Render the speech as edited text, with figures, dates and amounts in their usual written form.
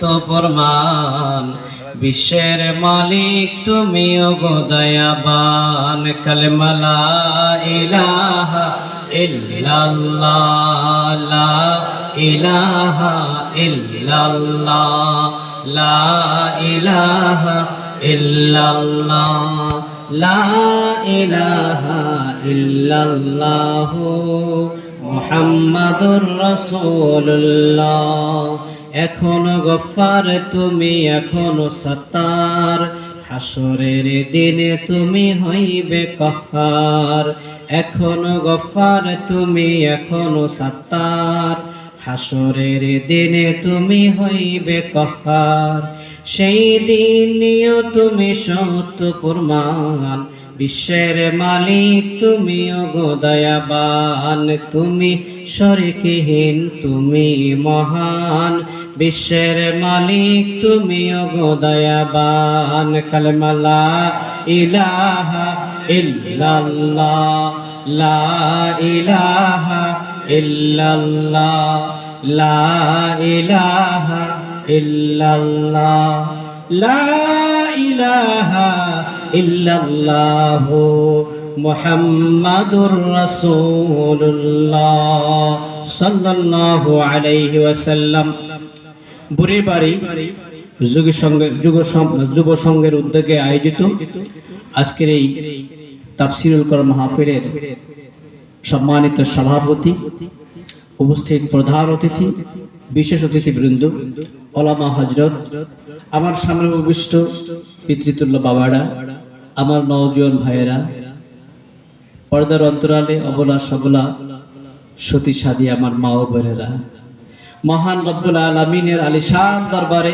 সত্য প্রমাণ। বিশ্বের মালিক তুমি ওগো দয়াবান। কালেমা লা ইলাহা ইল্লাল্লাহ, লা ইলাহা ইল্লাল্লাহ, লা ইলাহা ইল্লাল্লাহ, লা ইলাহা ইল্লাল্লাহ মুহাম্মাদুর রাসূলুল্লাহ। এখনো গফফার তুমি, এখনো সত্তার, হাসরের দিনে তুমি হইবে কাহ্হার। এখনো গফফার তুমি, এখনো সত্তার, হাসরের দিনে তুমি হইবে কাহ্হার। সেই দিনেও তুমি সত্য প্রমাণ। বিশ্বের মালিক তুমি ওগো দয়াবান। তুমি শরীকহীন, তুমি মহান। বিশ্বের মালিক তুমি ওগো দয়াবান। কালেমা লা ইলাহা ইল্লাল্লাহ, লা ইলাহা ইল্লাল্লাহ, লা ইলাহা ইল্লাল্লাহ, লা ইলাহা ইল্লাল্লাহ মুহাম্মাদুর রাসূলুল্লাহ সাল্লাল্লাহু আলাইহি ওয়াসাল্লাম। বুড়িবাড়ি যুব সংঘের উদ্যোগে আয়োজিত আজকের এই তাফসীরুল কোরআন মাহফিলের সম্মানিত সভাপতি, উপস্থিত প্রধান অতিথি, বিশেষ অতিথিবৃন্দ, ওলামা হযরত, আমার সামনে উপবিষ্ট পিতৃতুল্য বাবারা, আমার নওজোয়ান ভাইয়েরা, পর্দার অন্তরালে অবলা সবলা সতী সাদী আমার মা ও বোনেরা, মহান রব্বুল আলামিনের আলিশান দরবারে